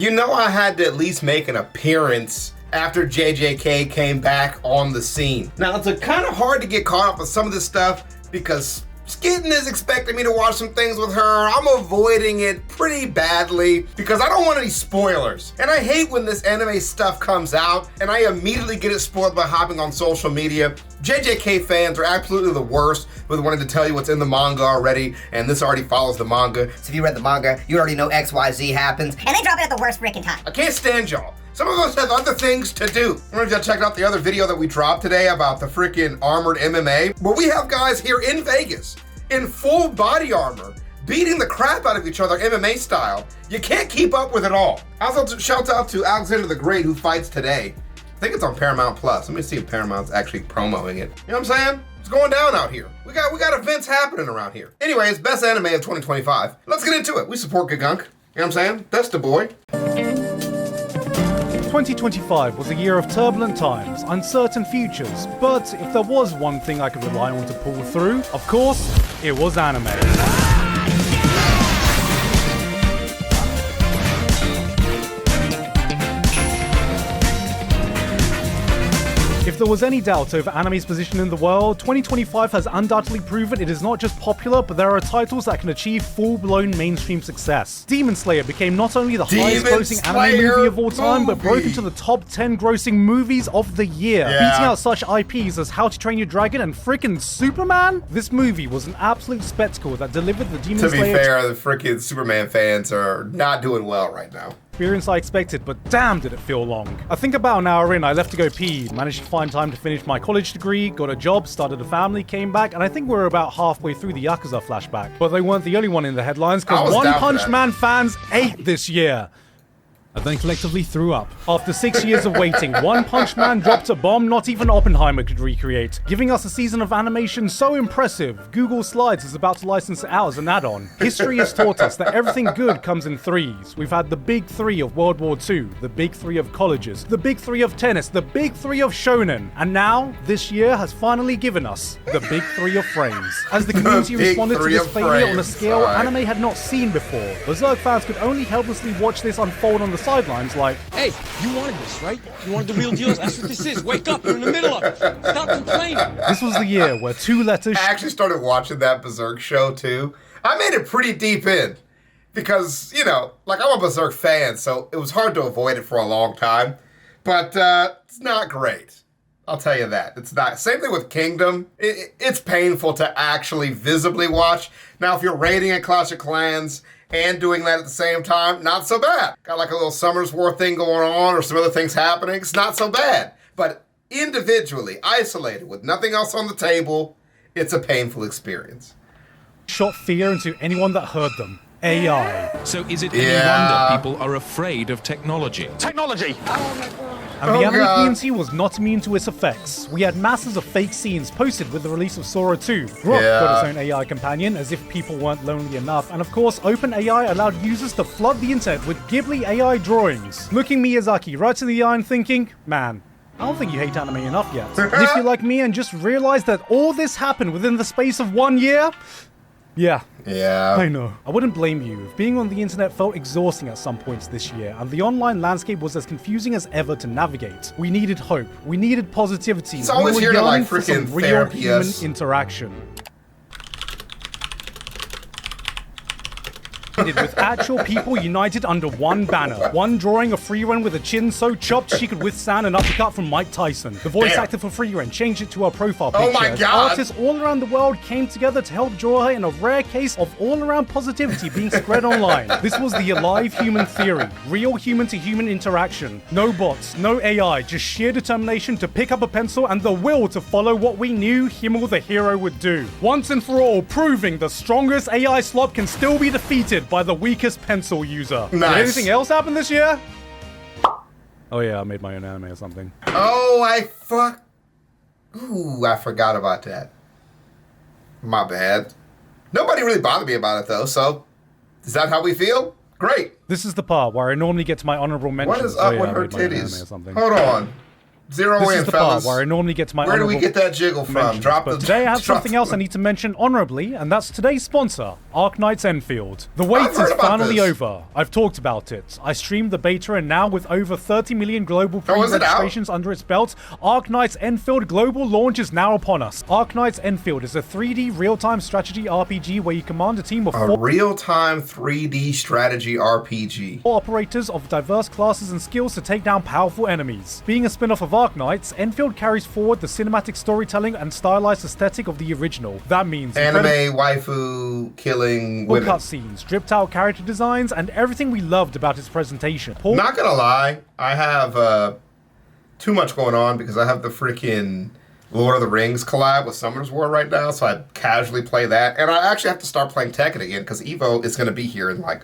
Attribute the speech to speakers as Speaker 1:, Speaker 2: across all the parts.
Speaker 1: You know I had to at least make an appearance after JJK came back on the scene. Now it's kind of hard to get caught up with some of this stuff because Skitten is expecting me to watch some things with her. I'm avoiding it pretty badly because I don't want any spoilers. And I hate when this anime stuff comes out and I immediately get it spoiled by hopping on social media. JJK fans are absolutely the worst with wanting to tell you what's in the manga already, and this already follows the manga.
Speaker 2: So if you read the manga, you already know XYZ happens.
Speaker 3: And they drop it at the worst freaking time.
Speaker 1: I can't stand y'all. Some of us have other things to do. I don't know if y'all checked out the other video that we dropped today about the freaking armored MMA, where we have guys here in Vegas in full body armor beating the crap out of each other MMA style. You can't keep up with it all. Also, shout out to Alexander the Great who fights today. I think it's on Paramount Plus. Let me see if Paramount's actually promoting it. You know what I'm saying? It's going down out here. We got events happening around here. Anyways, best anime of 2025. Let's get into it. We support Gagunk. You know what I'm saying? That's the boy.
Speaker 4: 2025 was a year of turbulent times, uncertain futures, but if there was one thing I could rely on to pull through, of course, it was anime. If there was any doubt over anime's position in the world, 2025 has undoubtedly proven it is not just popular, but there are titles that can achieve full-blown mainstream success. Demon Slayer became not only the highest-grossing anime movie of all time, but broke into the top 10 grossing movies of the year, beating out such IPs as How to Train Your Dragon and frickin' Superman. This movie was an absolute spectacle that delivered the Demon Slayer...
Speaker 1: To be fair, the frickin' Superman fans are not doing well right now.
Speaker 4: Experience I expected, but damn did it feel long. I think about an hour in, I left to go pee, managed to find time to finish my college degree, got a job, started a family, came back, and I think we were about halfway through the Yakuza flashback. But they weren't the only one in the headlines, because One Punch Man fans ate this year. And then collectively threw up. After 6 years of waiting, One Punch Man dropped a bomb not even Oppenheimer could recreate, giving us a season of animation so impressive, Google Slides is about to license it out as an add-on. History has taught us that everything good comes in threes. We've had the big three of World War II, the big three of colleges, the big three of tennis, the big three of shonen, and now, this year has finally given us the big three of frames. As the community responded to this failure on a scale anime had not seen before, Berserk fans could only helplessly watch this unfold on the sidelines like,
Speaker 5: hey, you wanted this, right? You wanted the real deal? That's what this is. Wake up, you're in the middle of it. Stop complaining.
Speaker 4: This was the year where two letters...
Speaker 1: I actually started watching that Berserk show too. I made it pretty deep in because, you know, like I'm a Berserk fan, so it was hard to avoid it for a long time. But it's not great. I'll tell you that. It's not. Same thing with Kingdom. It's painful to actually visibly watch. Now, if you're raiding a Clash of Clans and doing that at the same time, not so bad. Got like a little Summer's War thing going on or some other things happening, it's not so bad. But individually, isolated, with nothing else on the table, it's a painful experience.
Speaker 4: Shot fear into anyone that heard them. AI.
Speaker 6: So is it any wonder people are afraid of technology?
Speaker 4: Technology! Oh my god. And the anime community was not immune to its effects. We had masses of fake scenes posted with the release of Sora 2. Grok got its own AI companion, as if people weren't lonely enough. And of course, OpenAI allowed users to flood the internet with Ghibli AI drawings. Looking Miyazaki right in the eye and thinking, man, I don't think you hate anime enough yet. And if you're like me and just realized that all this happened within the space of 1 year, yeah, I know. I wouldn't blame you if being on the internet felt exhausting at some points this year, and the online landscape was as confusing as ever to navigate. We needed hope. We needed positivity.
Speaker 1: It's always here to like freaking
Speaker 4: real human interaction. With actual people united under one banner. One drawing a Freerun with a chin so chopped she could withstand an uppercut from Mike Tyson. The voice actor for Freerun changed it to her profile picture.
Speaker 1: Oh my god!
Speaker 4: Artists all around the world came together to help draw her in a rare case of all-around positivity being spread online. This was the alive human theory. Real human-to-human interaction. No bots, no AI, just sheer determination to pick up a pencil and the will to follow what we knew Himmel the hero would do. Once and for all, proving the strongest AI slop can still be defeated by the weakest pencil user.
Speaker 1: Nice.
Speaker 4: Did anything else happen this year? Oh yeah, I made my own anime or something.
Speaker 1: Oh, I forgot about that. My bad. Nobody really bothered me about it though, so is that how we feel? Great.
Speaker 4: This is the part where I normally get to my honorable mentions.
Speaker 1: What is up with her titties? Hold on. Zero
Speaker 4: This
Speaker 1: in,
Speaker 4: is the
Speaker 1: fellas.
Speaker 4: part where I normally get to my
Speaker 1: Where do we
Speaker 4: honorable
Speaker 1: get that jiggle from?
Speaker 4: mentions,
Speaker 1: Drop
Speaker 4: but
Speaker 1: the.
Speaker 4: today I have
Speaker 1: drop
Speaker 4: something
Speaker 1: the-
Speaker 4: else I need to mention honorably, and that's today's sponsor, Arknight's Enfield. The wait
Speaker 1: I've heard
Speaker 4: is
Speaker 1: about
Speaker 4: finally
Speaker 1: this.
Speaker 4: over. I've talked about it. I streamed the beta, and now with over 30 million global
Speaker 1: Oh, is it out?
Speaker 4: pre-registrations under its belt, Arknight's Enfield global launch is now upon us. Arknight's Enfield is a 3D real-time strategy RPG where you command a team of
Speaker 1: A
Speaker 4: 4
Speaker 1: real-time 3D strategy RPG.
Speaker 4: operators of diverse classes and skills to take down powerful enemies. Being a spin-off of Arknights, Enfield carries forward the cinematic storytelling and stylized aesthetic of the original. That means
Speaker 1: Anime waifu killing women.
Speaker 4: cutscenes, dripped out character designs, and everything we loved about its presentation. Paul,
Speaker 1: Not gonna lie, I have too much going on because I have the freaking Lord of the Rings collab with Summoner's War right now, so I casually play that. And I actually have to start playing Tekken again because Evo is gonna be here in like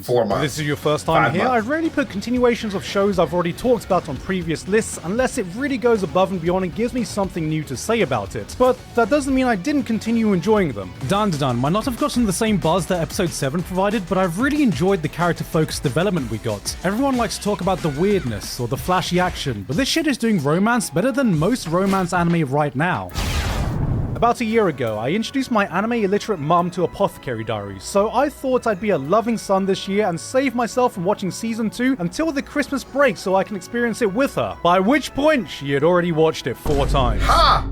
Speaker 1: 4 months.
Speaker 4: this is your first time
Speaker 1: 5
Speaker 4: here. I
Speaker 1: months.
Speaker 4: rarely put continuations of shows I've already talked about on previous lists unless it really goes above and beyond and gives me something new to say about it. But that doesn't mean I didn't continue enjoying them. Dun might not have gotten the same buzz that episode 7 provided, but I've really enjoyed the character-focused development we got. Everyone likes to talk about the weirdness or the flashy action, but this shit is doing romance better than most romance anime right now. About a year ago, I introduced my anime illiterate mum to Apothecary Diaries, so I thought I'd be a loving son this year and save myself from watching season 2 until the Christmas break so I can experience it with her. By which point, she had already watched it 4 times.
Speaker 1: Ha!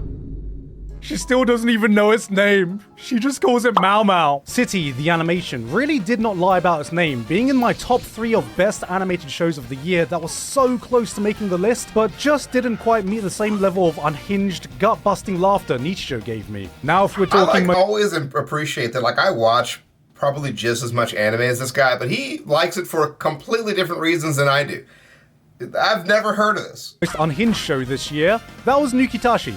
Speaker 4: She still doesn't even know its name. She just calls it Mau Mau. City, the animation, really did not lie about its name, being in my top 3 of best animated shows of the year that was so close to making the list, but just didn't quite meet the same level of unhinged, gut-busting laughter Nichijou gave me. Now if we're talking...
Speaker 1: I always appreciate that. Like, I watch probably just as much anime as this guy, but he likes it for completely different reasons than I do. I've never heard of this.
Speaker 4: most unhinged show this year, that was Nukitashi.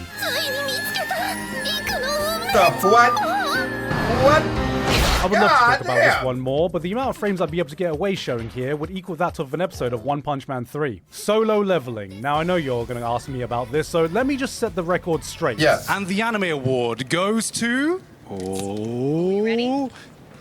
Speaker 1: What? What?
Speaker 4: I would love to talk
Speaker 1: God
Speaker 4: about
Speaker 1: damn.
Speaker 4: this one more, but the amount of frames I'd be able to get away showing here would equal that of an episode of One Punch Man 3. Solo leveling. Now I know you're going to ask me about this, so let me just set the record straight.
Speaker 1: Yes.
Speaker 3: And the anime award goes to... Oh...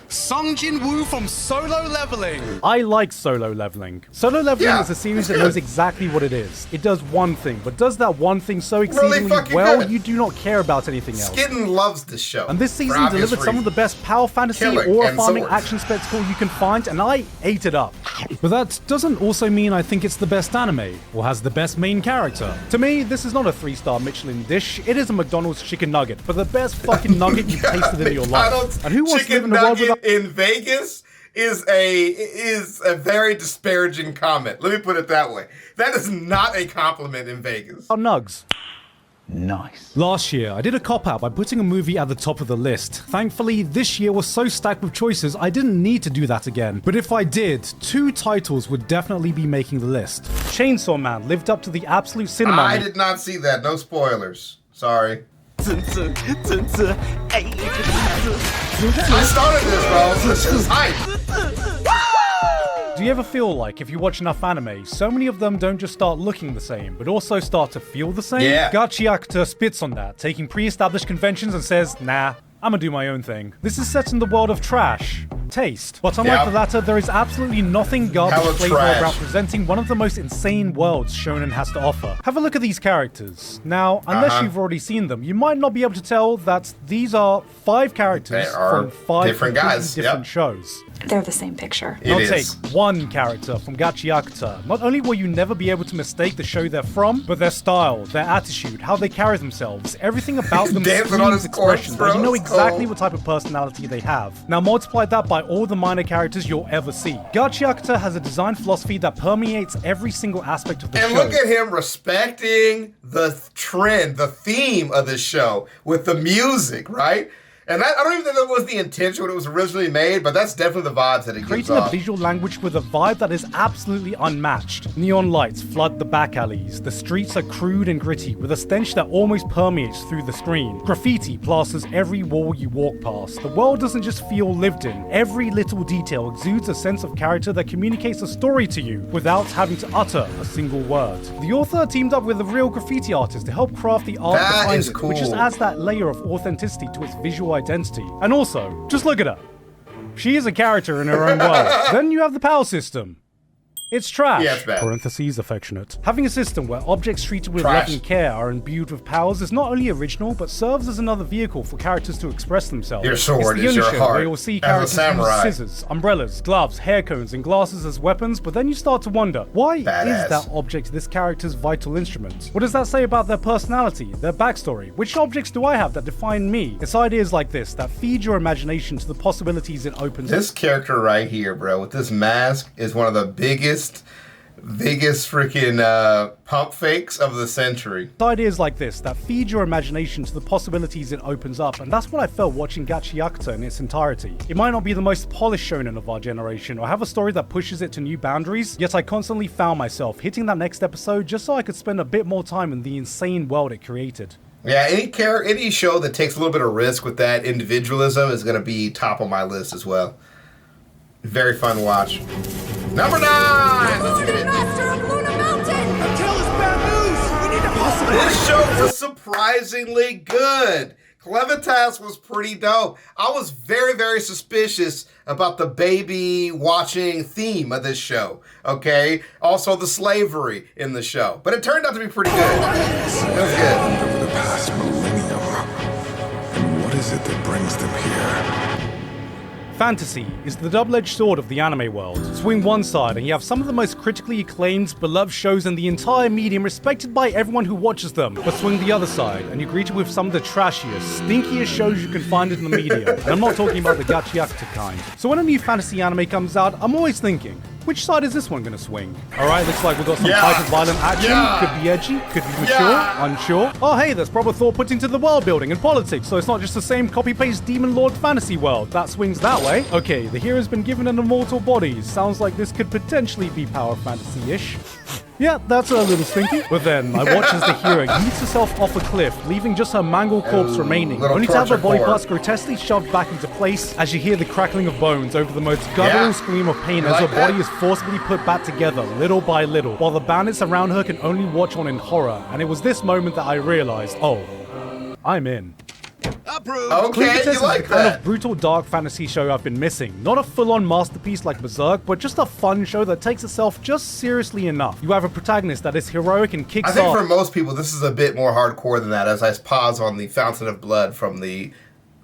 Speaker 3: Sung Jin-woo from Solo Leveling.
Speaker 4: I like Solo Leveling. Solo Leveling
Speaker 1: Yeah,
Speaker 4: is a series
Speaker 1: it's
Speaker 4: that
Speaker 1: good.
Speaker 4: knows exactly what it is. It does one thing, but does that one thing so exceedingly
Speaker 1: fucking
Speaker 4: well
Speaker 1: good.
Speaker 4: you do not care about anything else.
Speaker 1: Skidden loves this show.
Speaker 4: And this
Speaker 1: for
Speaker 4: season
Speaker 1: obvious
Speaker 4: delivered some of the
Speaker 1: reasons.
Speaker 4: best power fantasy
Speaker 1: Killing
Speaker 4: or
Speaker 1: and
Speaker 4: farming
Speaker 1: swords.
Speaker 4: action spectacle you can find, and I ate it up. But that doesn't also mean I think it's the best anime, or has the best main character. To me, this is not a 3-star Michelin dish, it is a McDonald's chicken nugget, but the best fucking nugget you've tasted in your life.
Speaker 1: McDonald's
Speaker 4: And who wants to live
Speaker 1: chicken
Speaker 4: in a world
Speaker 1: nugget
Speaker 4: without...
Speaker 1: in Vegas is a very disparaging comment. Let me put it that way. That is not a compliment in Vegas.
Speaker 4: nugs. Nice. Last year, I did a cop-out by putting a movie at the top of the list. Thankfully, this year was so stacked with choices, I didn't need to do that again. But if I did, 2 titles would definitely be making the list. Chainsaw Man lived up to the absolute cinema.
Speaker 1: I did not see that. No spoilers. Sorry. I started this, bro. This is hype.
Speaker 4: Do you ever feel like if you watch enough anime, so many of them don't just start looking the same, but also start to feel the same?
Speaker 1: Yeah.
Speaker 4: Gachiaka spits on that, taking pre-established conventions and says, nah, I'm gonna do my own thing. This is set in the world of trash. Taste. But unlike
Speaker 1: Yep.
Speaker 4: the latter, there is absolutely nothing garbage
Speaker 1: Hella
Speaker 4: flavor
Speaker 1: trash.
Speaker 4: about presenting one of the most insane worlds Shonen has to offer. Have a look at these characters. Now, unless you've already seen them, you might not be able to tell that these are 5 characters
Speaker 1: They are
Speaker 4: from 5
Speaker 1: different
Speaker 4: completely
Speaker 1: guys,
Speaker 4: different
Speaker 1: yep.
Speaker 4: shows.
Speaker 7: They're the same picture.
Speaker 1: It
Speaker 4: Now
Speaker 1: is.
Speaker 4: take one character from Gachiaka. Not only will you never be able to mistake the show they're from, but their style, their attitude, how they carry themselves, everything about them
Speaker 1: Dancing on
Speaker 4: screams
Speaker 1: his corpse,
Speaker 4: expression.
Speaker 1: bro.
Speaker 4: You know
Speaker 1: It's
Speaker 4: exactly
Speaker 1: cool.
Speaker 4: what type of personality they have. Now multiply that by all the minor characters you'll ever see. Gachiaka has a design philosophy that permeates every single aspect of the
Speaker 1: And
Speaker 4: show.
Speaker 1: look at him respecting the trend, the theme of this show with the music, right? And that, I don't even think that was the intention when it was originally made, but that's definitely the vibes that it gives
Speaker 4: Creating a
Speaker 1: off.
Speaker 4: visual language with a vibe that is absolutely unmatched. Neon lights flood the back alleys. The streets are crude and gritty, with a stench that almost permeates through the screen. Graffiti plasters every wall you walk past. The world doesn't just feel lived in. Every little detail exudes a sense of character that communicates a story to you without having to utter a single word. The author teamed up with a real graffiti artist to help craft the art
Speaker 1: That
Speaker 4: behind
Speaker 1: is
Speaker 4: it, which just
Speaker 1: cool.
Speaker 4: adds that layer of authenticity to its visual identity. And also, just look at her. She is a character in her own world. Then you have the power system. It's trash.
Speaker 1: Yeah, it's bad.
Speaker 4: Parentheses affectionate. Having a system where objects treated with
Speaker 1: Trash.
Speaker 4: love and care are imbued with powers is not only original, but serves as another vehicle for characters to express themselves.
Speaker 1: Your sword
Speaker 4: it's
Speaker 1: is
Speaker 4: the
Speaker 1: your
Speaker 4: only show
Speaker 1: heart
Speaker 4: where you'll see
Speaker 1: as a
Speaker 4: characters use
Speaker 1: samurai.
Speaker 4: scissors, umbrellas, gloves, hair cones, and glasses as weapons, but then you start to wonder, why
Speaker 1: Badass.
Speaker 4: is that object this character's vital instrument? What does that say about their personality, their backstory? Which objects do I have that define me? It's ideas like this that feed your imagination to the possibilities it opens.
Speaker 1: This character right here, bro, with this mask is one of the biggest freaking pump fakes of the century.
Speaker 4: Ideas like this that feed your imagination to the possibilities it opens up, and that's what I felt watching Gachiaka in its entirety. It might not be the most polished shonen of our generation, or have a story that pushes it to new boundaries, yet I constantly found myself hitting that next episode just so I could spend a bit more time in the insane world it created.
Speaker 1: Yeah, any show that takes a little bit of risk with that individualism is going to be top of my list as well. Very fun to watch. Number 9! Let's get it.
Speaker 7: Master of Luna Mountain!
Speaker 3: Tell us bad news! We need to possibly...
Speaker 1: This show was surprisingly good. Clevitas was pretty dope. I was very, very suspicious about the baby watching theme of this show, okay? Also the slavery in the show. But it turned out to be pretty good. It was good.
Speaker 8: Over the past millennium. And what is it that brings them here?
Speaker 4: Fantasy is the double-edged sword of the anime world. Swing one side and you have some of the most critically acclaimed, beloved shows in the entire medium respected by everyone who watches them. But swing the other side and you're greeted with some of the trashiest, stinkiest shows you can find in the media. And I'm not talking about the Gachiaka kind. So when a new fantasy anime comes out, I'm always thinking, which side is this one gonna swing? Alright, looks like we've got some hyper-violent action. Could be edgy, could be mature, unsure. Oh hey, there's proper thought put into the world building and politics, so it's not just the same copy-paste Demon Lord fantasy world. That swings that way. Okay, the hero's been given an immortal body. Sounds like this could potentially be power fantasy-ish. Yeah, that's a little stinky. But then, I watch as the hero yeets herself off a cliff, leaving just her mangled corpse remaining, only to have her body parts grotesquely shoved back into place as you hear the crackling of bones over the most guttural scream of pain as her body is forcibly put back together, little by little, while the bandits around her can only watch on in horror. And it was this moment that I realized, oh, I'm in.
Speaker 1: Okay, you like
Speaker 4: the kind
Speaker 1: that.
Speaker 4: of brutal dark fantasy show I've been missing. Not a full-on masterpiece like Berserk, but just a fun show that takes itself just seriously enough. You have a protagonist that is heroic and kicks
Speaker 1: I think
Speaker 4: off.
Speaker 1: for most people, this is a bit more hardcore than that, as I pause on the fountain of blood from the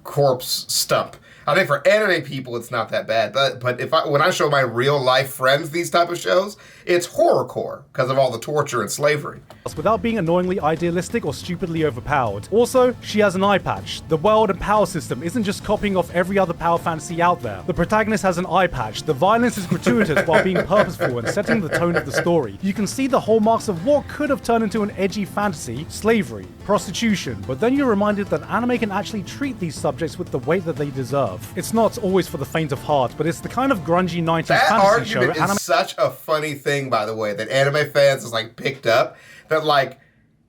Speaker 1: corpse stump. I think for anime people, it's not that bad. But when I show my real life friends these type of shows, it's horrorcore because of all the torture and slavery.
Speaker 4: Without being annoyingly idealistic or stupidly overpowered. Also, she has an eye patch. The world and power system isn't just copying off every other power fantasy out there. The protagonist has an eye patch. The violence is gratuitous while being purposeful and setting the tone of the story. You can see the hallmarks of what could have turned into an edgy fantasy, slavery, prostitution, but then you're reminded that anime can actually treat these subjects with the weight that they deserve. It's not always for the faint of heart, but it's the kind of grungy 90s
Speaker 1: That
Speaker 4: fantasy show
Speaker 1: argument is such a funny thing, by the way, that anime fans is like picked up. That like,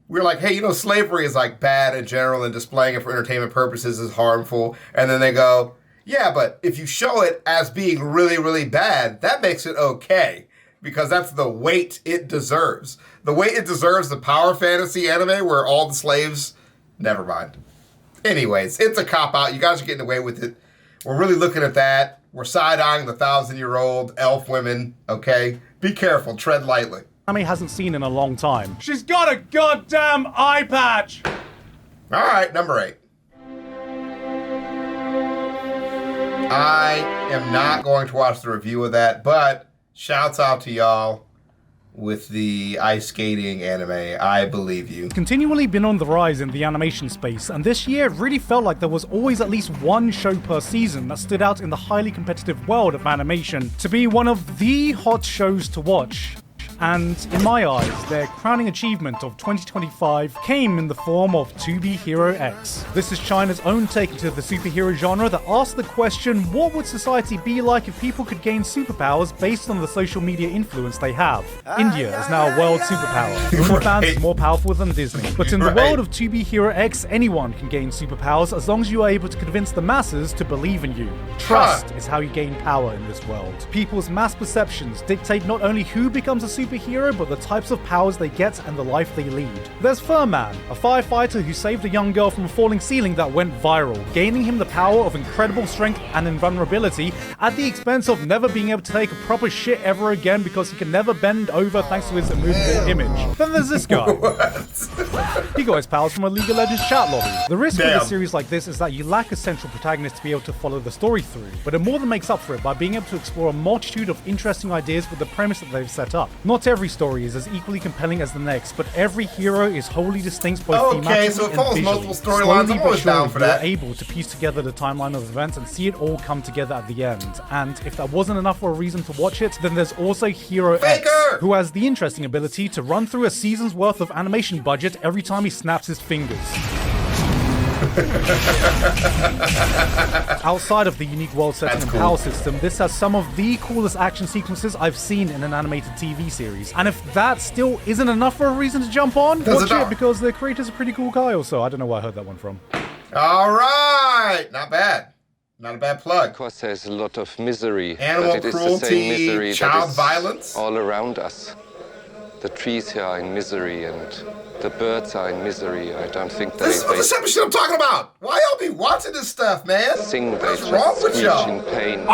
Speaker 1: we're like, hey, you know, slavery is like bad in general and displaying it for entertainment purposes is harmful. And then they go, yeah, but if you show it as being really, really bad, that makes it okay. Because that's the weight it deserves. The weight it deserves the power fantasy anime where all the slaves, never mind. Anyways, it's a cop-out. You guys are getting away with it. We're really looking at that. We're side-eyeing the 1,000-year-old elf women, okay? Be careful. Tread lightly.
Speaker 4: anime hasn't seen in a long time. She's got a goddamn eye patch!
Speaker 1: All right, number 8. I am not going to watch the review of that, but shouts out to y'all with the ice skating anime. I believe you.
Speaker 4: Continually been on the rise in the animation space, and this year it really felt like there was always at least one show per season that stood out in the highly competitive world of animation to be one of the hot shows to watch. And in my eyes, their crowning achievement of 2025 came in the form of To Be Hero X. This is China's own take into the superhero genre that asks the question, what would society be like if people could gain superpowers based on the social media influence they have? India is now a world superpower. OnlyFans is more powerful than Disney. But in the world of To Be Hero X, anyone can gain superpowers as long as you are able to convince the masses to believe in you. Trust is how you gain power in this world. People's mass perceptions dictate not only who becomes a superhero, superhero, but the types of powers they get and the life they lead. There's Furman, a firefighter who saved a young girl from a falling ceiling that went viral, gaining him the power of incredible strength and invulnerability at the expense of never being able to take a proper shit ever again because he can never bend over thanks to his immovable image. Then there's this guy. He got his powers from a League of Legends chat lobby. The risk with a series like this is that you lack a central protagonist to be able to follow the story through, but it more than makes up for it by being able to explore a multitude of interesting ideas with the premise that they've set up. Not every story is as equally compelling as the next, but every hero is wholly distinct both thematically
Speaker 1: so it
Speaker 4: and
Speaker 1: follows
Speaker 4: visually.
Speaker 1: multiple storylines. I'm always down for that.
Speaker 4: You're able to piece together the timeline of events and see it all come together at the end. And if that wasn't enough for a reason to watch it, then there's also Hero X, who has the interesting ability to run through a season's worth of animation budget every time he snaps his fingers. Outside of the unique world setting and power system, this has some of the coolest action sequences I've seen in an animated TV series. And if that still isn't enough for a reason to jump on, watch it because the creator's a pretty cool guy also. I don't know where I heard that one from.
Speaker 1: All right, not bad. Not a bad plug.
Speaker 7: Of course, there's a lot of misery.
Speaker 1: Animal
Speaker 7: but it
Speaker 1: cruelty,
Speaker 7: is the same misery
Speaker 1: child
Speaker 7: that is
Speaker 1: violence.
Speaker 7: all around us. The trees here are in misery and the birds are in misery. I don't think
Speaker 1: this is what the type of shit I'm talking about. Why y'all be watching this stuff, man? What's wrong with y'all?
Speaker 7: In pain.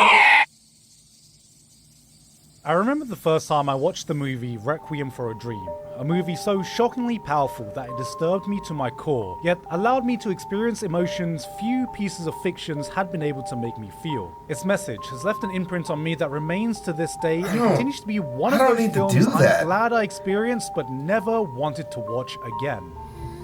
Speaker 4: I remember the first time I watched the movie Requiem for a Dream, a movie so shockingly powerful that it disturbed me to my core, yet allowed me to experience emotions few pieces of fictions had been able to make me feel. Its message has left an imprint on me that remains to this day and continues to be one of those films I'm glad I experienced but never wanted to watch again.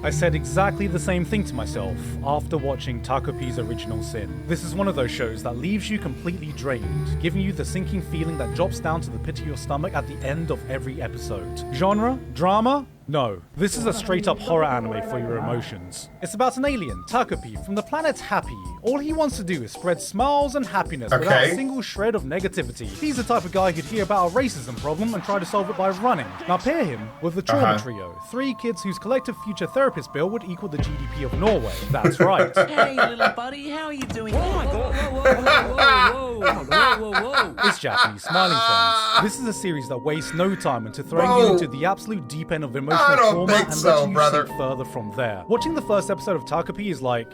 Speaker 4: I said exactly the same thing to myself after watching Takopi's Original Sin. This is one of those shows that leaves you completely drained, giving you the sinking feeling that drops down to the pit of your stomach at the end of every episode. Genre? Drama? No, this is a straight-up horror anime for your emotions. It's about an alien, Takopi, from the planet Happy. All he wants to do is spread smiles and happiness without a single shred of negativity. He's the type of guy who'd hear about a racism problem and try to solve it by running. Now pair him with the Trauma Trio, 3 kids whose collective future therapist bill would equal the GDP of Norway. That's right.
Speaker 9: Hey, little buddy, how are you doing?
Speaker 5: Oh my god, whoa.
Speaker 4: It's Japanese smiling friends. This is a series that wastes no time into throwing you into the absolute deep end of emotional trauma and letting you sink further from there. Watching the first episode of Takopi is like...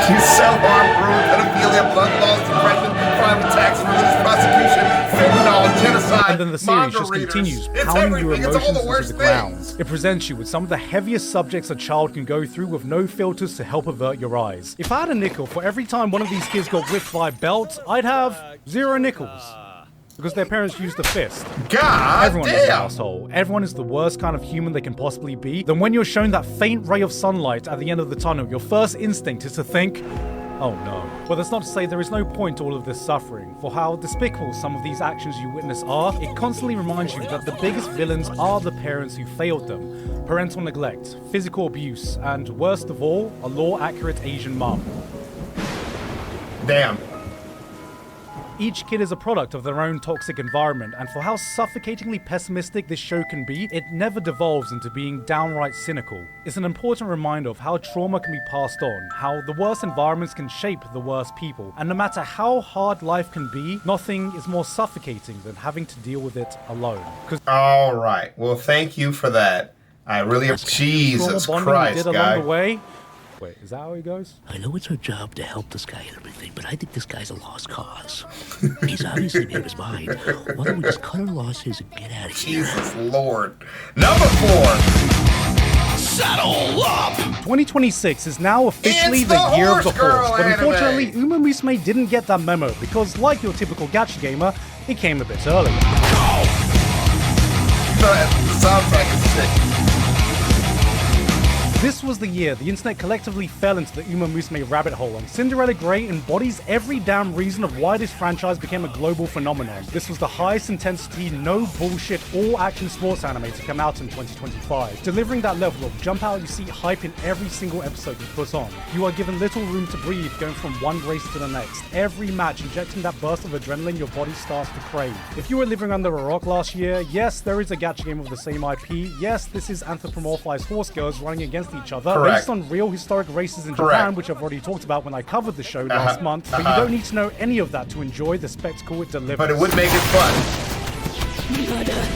Speaker 1: Self-harm, bruise, pedophilia, blood loss, depression, crime attacks, religious prosecution, fentanyl, genocide,
Speaker 4: and then the series just continues pounding your emotions into the ground. It presents you with some of the heaviest subjects a child can go through with no filters to help avert your eyes. If I had a nickel for every time one of these kids got whipped by a belt, I'd have 0 nickels. Because their parents used a fist. Everyone is an asshole. Everyone is the worst kind of human they can possibly be. Then when you're shown that faint ray of sunlight at the end of the tunnel, your first instinct is to think, oh no. But that's not to say there is no point to all of this suffering. For how despicable some of these actions you witness are, it constantly reminds you that the biggest villains are the parents who failed them. Parental neglect, physical abuse, and worst of all, a law-accurate Asian mom.
Speaker 1: Damn.
Speaker 4: Each kid is a product of their own toxic environment, and for how suffocatingly pessimistic this show can be, it never devolves into being downright cynical. It's an important reminder of how trauma can be passed on, how the worst environments can shape the worst people, and no matter how hard life can be, nothing is more suffocating than having to deal with it alone.
Speaker 1: All right, well, thank you for that. I really Jesus Christ, guy.
Speaker 4: Wait, is that how he goes?
Speaker 10: I know it's our job to help this guy and everything, but I think this guy's a lost cause. He's obviously made his mind. Why don't we just cut our losses and get out of here?
Speaker 1: Jesus Lord. Number 4.
Speaker 3: Settle up!
Speaker 4: 2026 is now officially the year of the horse, but unfortunately, Uma Musume didn't get that memo because, like your typical gacha gamer, it came a bit early.
Speaker 1: The soundtrack is sick.
Speaker 4: This was the year the internet collectively fell into the Uma Musume rabbit hole, and Cinderella Grey embodies every damn reason of why this franchise became a global phenomenon. This was the highest intensity, no bullshit, all-action sports anime to come out in 2025, delivering that level of jump-out-you-seat hype in every single episode you put on. You are given little room to breathe, going from one race to the next, every match injecting that burst of adrenaline your body starts to crave. If you were living under a rock last year, yes, there is a gacha game of the same IP, yes, this is anthropomorphized horse girls running against against each other
Speaker 1: Correct.
Speaker 4: based on real historic races in
Speaker 1: Correct.
Speaker 4: Japan, which I've already talked about when I covered the show last month. But you don't need to know any of that to enjoy the spectacle it delivers.
Speaker 1: But it would make it fun.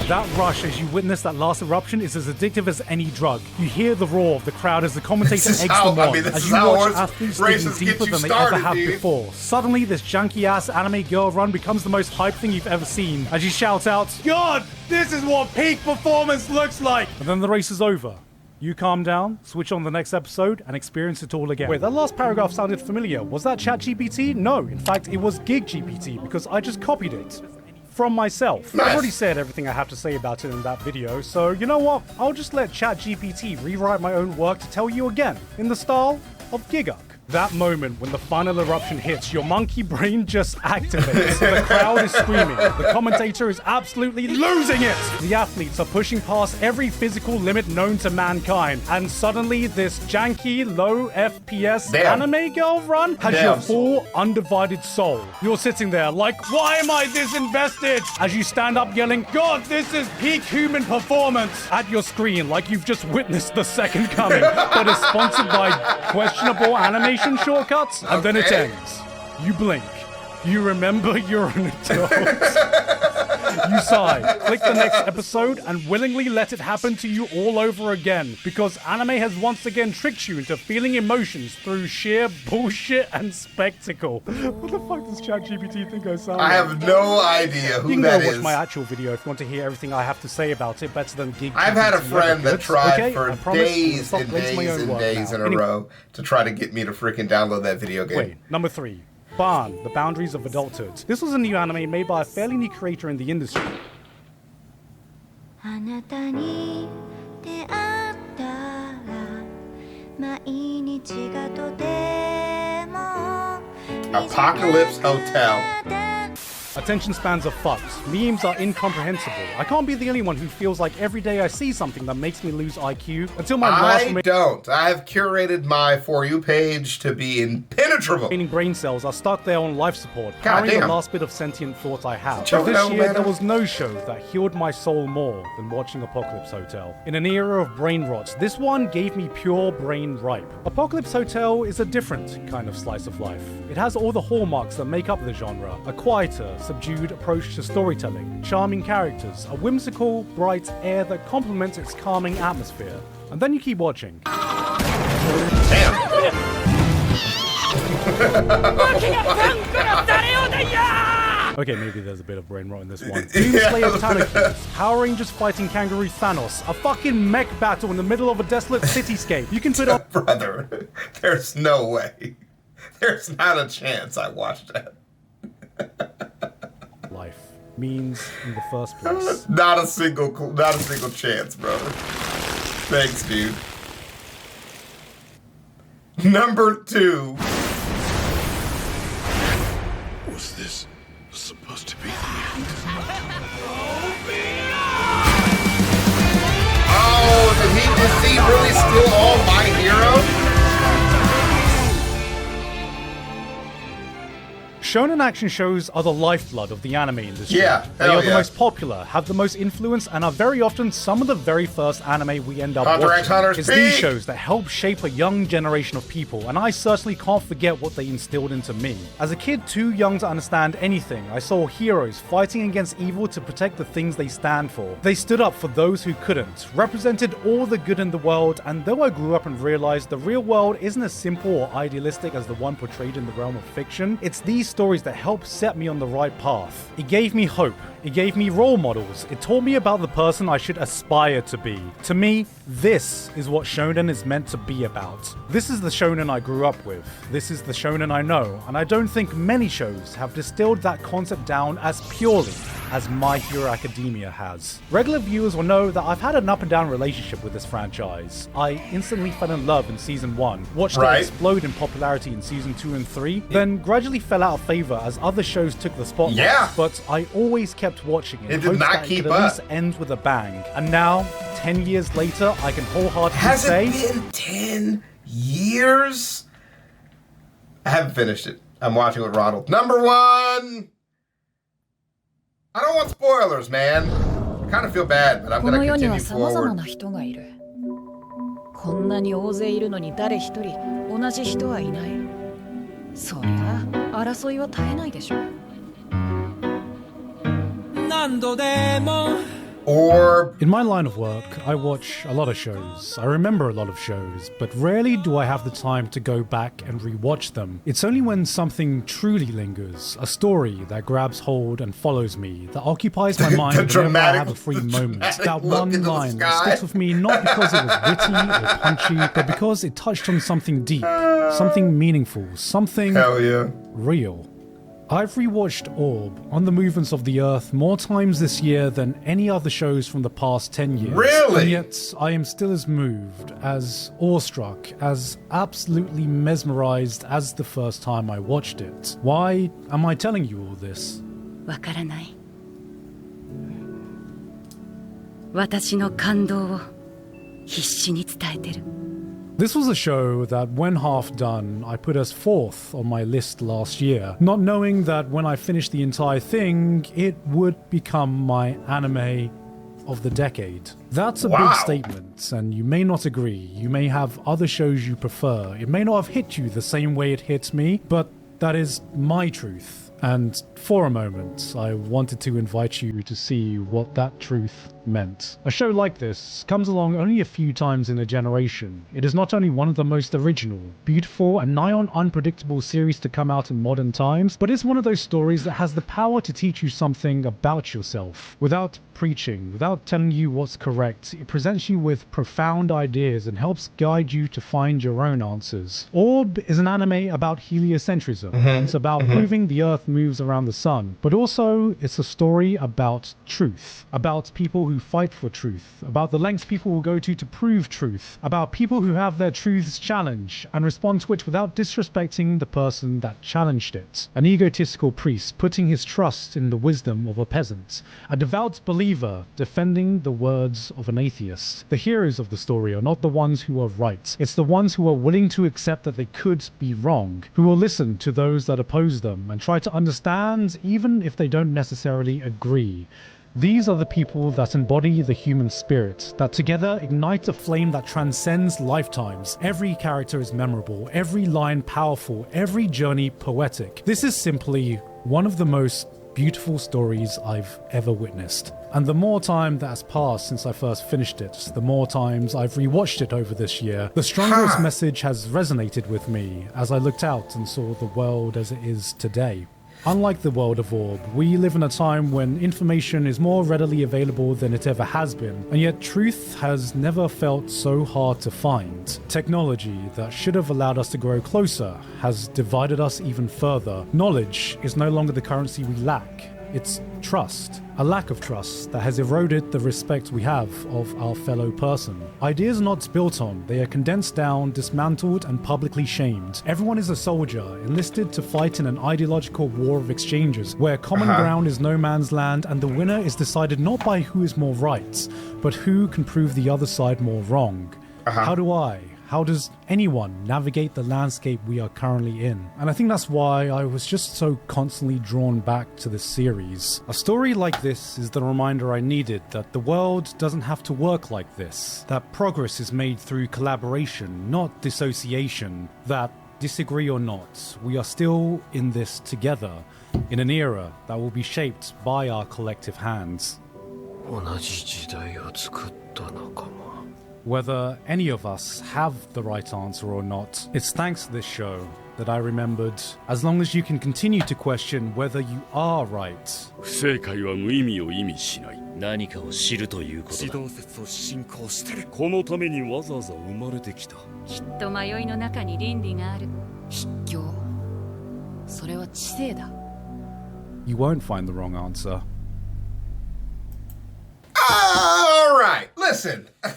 Speaker 4: That rush as you witness that last eruption is as addictive as any drug. You hear the roar of the crowd as the commentator eggs them on, as you watch athletes digging deeper than they ever have before. Suddenly, this junky-ass anime girl run becomes the most hype thing you've ever seen, as you shout out, "God, this is what peak performance looks like!" And then the race is over. You calm down, switch on the next episode, and experience it all again. Wait, that last paragraph sounded familiar. Was that ChatGPT? No, in fact, it was GigGPT, because I just copied it from myself.
Speaker 1: Nice.
Speaker 4: I've already said everything I have to say about it in that video, so you know what? I'll just let ChatGPT rewrite my own work to tell you again, in the style of Gigac. That moment when the final eruption hits, your monkey brain just activates. The crowd is screaming. The commentator is absolutely losing it. The athletes are pushing past every physical limit known to mankind. And suddenly, this janky, low FPS anime girl run has your full, undivided soul. You're sitting there like, why am I this invested? As you stand up yelling, God, this is peak human performance at your screen like you've just witnessed the second coming, but is sponsored by questionable animation shortcuts, and then it ends. You blink. You remember you're an adult. You sigh, click the next episode, and willingly let it happen to you all over again, because anime has once again tricked you into feeling emotions through sheer bullshit and spectacle. What the fuck does ChatGPT think I sound like?
Speaker 1: I have no idea who that is.
Speaker 4: You can go watch my actual video if you want to hear everything I have to say about it better than Geek.
Speaker 1: I've had a friend that tried for days
Speaker 4: and
Speaker 1: and days and days in a row to try to get me to freaking download that video game.
Speaker 4: Wait, number 3. Barn, The Boundaries of Adulthood. This was a new anime made by a fairly new creator in the industry.
Speaker 1: Apocalypse Hotel.
Speaker 4: Attention spans are fucked. Memes are incomprehensible. I can't be the only one who feels like every day I see something that makes me lose IQ until my last
Speaker 1: don't. I have curated my For You page to be impenetrable.
Speaker 4: remaining brain cells are stuck there on life support, carrying the last bit of sentient thought I have.
Speaker 1: Joe,
Speaker 4: This year,
Speaker 1: man.
Speaker 4: there was no show that healed my soul more than watching Apocalypse Hotel. In an era of brain rot, this one gave me pure brain ripe. Apocalypse Hotel is a different kind of slice of life. It has all the hallmarks that make up the genre. A quieter, subdued approach to storytelling, charming characters, a whimsical, bright air that complements its calming atmosphere. And then you keep watching.
Speaker 1: Damn.
Speaker 4: Okay, maybe there's a bit of brain rot in this one. Doomslayer Tanakis, Power Rangers fighting Kangaroo Thanos, a fucking mech battle in the middle of a desolate cityscape. You can put up...
Speaker 1: Brother, there's no way. There's not a chance I watched that.
Speaker 4: Life means in the first place.
Speaker 1: Not a single chance, brother. Thanks, dude. Number 2.
Speaker 8: Was this supposed to be the end?
Speaker 1: Oh, did he really steal all my heroes?
Speaker 4: Shonen action shows are the lifeblood of the anime industry.
Speaker 1: Yeah,
Speaker 4: they are the
Speaker 1: yeah.
Speaker 4: most popular, have the most influence, and are very often some of the very first anime we end up
Speaker 1: Hunter x
Speaker 4: watching.
Speaker 1: Hunter's
Speaker 4: It's these
Speaker 1: peak.
Speaker 4: shows that help shape a young generation of people, and I certainly can't forget what they instilled into me. As a kid too young to understand anything, I saw heroes fighting against evil to protect the things they stand for. They stood up for those who couldn't, represented all the good in the world, and though I grew up and realized the real world isn't as simple or idealistic as the one portrayed in the realm of fiction, it's these stories that help set me on the right path. It gave me hope. It gave me role models. It taught me about the person I should aspire to be. To me, this is what shonen is meant to be about. This is the shonen I grew up with. This is the shonen I know, and I don't think many shows have distilled that concept down as purely as My Hero Academia has. Regular viewers will know that I've had an up and down relationship with this franchise. I instantly fell in love in season 1, watched it explode in popularity in season 2 and 3, then gradually fell out of favor as other shows took the spotlight.
Speaker 1: Yeah.
Speaker 4: But I always kept watching it.
Speaker 1: It did not
Speaker 4: that
Speaker 1: keep
Speaker 4: it could at least
Speaker 1: up.
Speaker 4: end with a bang. And now, 10 years later, I can wholeheartedly
Speaker 1: Has
Speaker 4: say...
Speaker 1: it been 10 years? I haven't finished it. I'm watching with Ronald. Number 1! I don't want spoilers, man. I kind of feel bad, but I'm going to continue forward.
Speaker 11: こんなに大勢いるのに誰一人同じ人はいない。そりゃ争いは絶えないでしょ。
Speaker 9: 何度でも
Speaker 1: Or
Speaker 4: In my line of work, I watch a lot of shows. I remember a lot of shows, but rarely do I have the time to go back and rewatch them. It's only when something truly lingers, a story that grabs hold and follows me, that occupies my mind whenever I have a free moment. That one line that sticks with me not because it was witty or punchy, but because it touched on something deep, something meaningful, something real. I've rewatched Orb, On the Movements of the Earth, more times this year than any other shows from the past 10 years.
Speaker 1: Really?
Speaker 4: And yet, I am still as moved, as awestruck, as absolutely mesmerized as the first time I watched it. Why am I telling you all this?
Speaker 11: わからない。私の感動を必死に伝えてる。
Speaker 4: This was a show that, when half done, I put as 4th on my list last year, not knowing that when I finished the entire thing, it would become my anime of the decade. That's a big statement, and you may not agree. You may have other shows you prefer. It may not have hit you the same way it hits me, but that is my truth. And for a moment, I wanted to invite you to see what that truth meant. A show like this comes along only a few times in a generation. It is not only one of the most original, beautiful, and nigh on unpredictable series to come out in modern times, but it's one of those stories that has the power to teach you something about yourself. Without preaching, without telling you what's correct, it presents you with profound ideas and helps guide you to find your own answers. Orb is an anime about heliocentrism. It's about proving the Earth moves around the sun, but also it's a story about truth, about people who fight for truth, about the lengths people will go to prove truth, about people who have their truths challenged and respond to it without disrespecting the person that challenged it. An egotistical priest putting his trust in the wisdom of a peasant, a devout believer defending the words of an atheist. The heroes of the story are not the ones who are right, it's the ones who are willing to accept that they could be wrong, who will listen to those that oppose them and try to understand even if they don't necessarily agree. These are the people that embody the human spirit, that together ignite a flame that transcends lifetimes. Every character is memorable, every line powerful, every journey poetic. This is simply one of the most beautiful stories I've ever witnessed. And the more time that has passed since I first finished it, the more times I've rewatched it over this year, the stronger its message has resonated with me as I looked out and saw the world as it is today. Unlike the world of Orb, we live in a time when information is more readily available than it ever has been, and yet truth has never felt so hard to find. Technology that should have allowed us to grow closer has divided us even further. Knowledge is no longer the currency we lack. It's trust. A lack of trust that has eroded the respect we have of our fellow person. Ideas are not built on, they are condensed down, dismantled, and publicly shamed. Everyone is a soldier, enlisted to fight in an ideological war of exchanges, where common ground is no man's land and the winner is decided not by who is more right, but who can prove the other side more wrong. How does anyone navigate the landscape we are currently in? And I think that's why I was just so constantly drawn back to this series. A story like this is the reminder I needed that the world doesn't have to work like this. That progress is made through collaboration, not dissociation. That, disagree or not, we are still in this together, in an era that will be shaped by our collective hands. Whether any of us have the right answer or not, it's thanks to this show that I remembered, as long as you can continue to question whether you are right.
Speaker 12: 不正解は無意味を意味しない。何かを知るということだ。指導説を信仰してる。このためにわざわざ生まれてきた。
Speaker 11: きっと迷いの中に倫理がある。筆教。それは知性だ。
Speaker 4: You won't find the wrong answer.
Speaker 1: All right, listen. I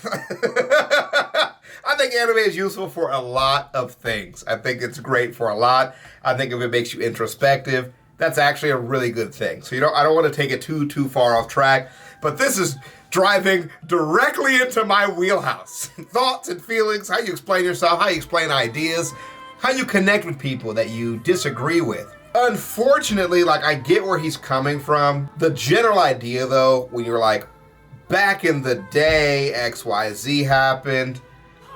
Speaker 1: think anime is useful for a lot of things. I think it's great for a lot. I think if it makes you introspective, that's actually a really good thing. So I don't want to take it too far off track, but this is driving directly into my wheelhouse. Thoughts and feelings, how you explain yourself, how you explain ideas, how you connect with people that you disagree with. Unfortunately, I get where he's coming from. The general idea, though, when you're like, back in the day, XYZ happened,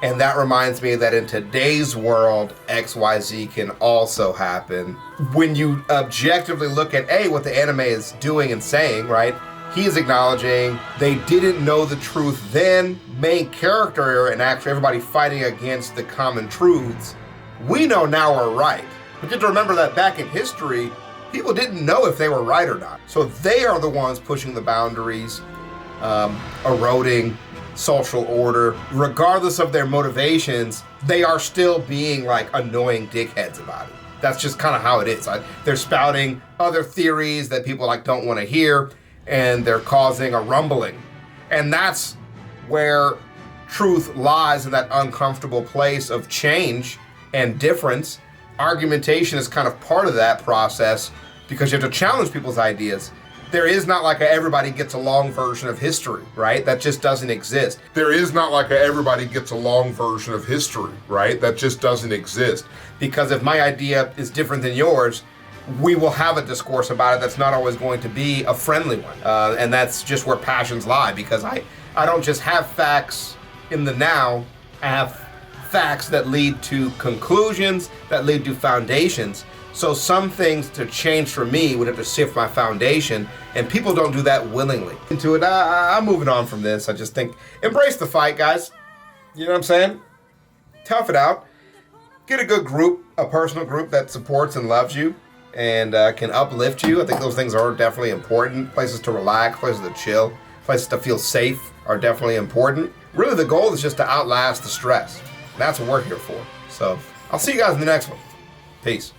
Speaker 1: And that reminds me that in today's world, XYZ can also happen. When you objectively look at, A, what the anime is doing and saying, right? He's acknowledging they didn't know the truth then, main character and actually everybody fighting against the common truths, we know now are right. But you have to remember that back in history, people didn't know if they were right or not. So they are the ones pushing the boundaries, eroding social order. Regardless of their motivations, they are still being like annoying dickheads about it. That's just kind of how it is. They're spouting other theories that people like don't want to hear, and they're causing a rumbling. And that's where truth lies, in that uncomfortable place of change and difference. Argumentation is kind of part of that process because you have to challenge people's ideas. There is not like a everybody gets along version of history, right? That just doesn't exist. There is not like a everybody gets along version of history, right? That just doesn't exist. Because if my idea is different than yours, we will have a discourse about it that's not always going to be a friendly one. And that's just where passions lie, because I don't just have facts in the now, I have facts that lead to conclusions, that lead to foundations. So some things to change for me would have to shift my foundation, and people don't do that willingly. Into it, I'm moving on from this. I just think, embrace the fight, guys. You know what I'm saying? Tough it out. Get a good group, a personal group that supports and loves you and can uplift you. I think those things are definitely important. Places to relax, places to chill, places to feel safe are definitely important. Really, the goal is just to outlast the stress. That's what we're here for. So I'll see you guys in the next one. Peace.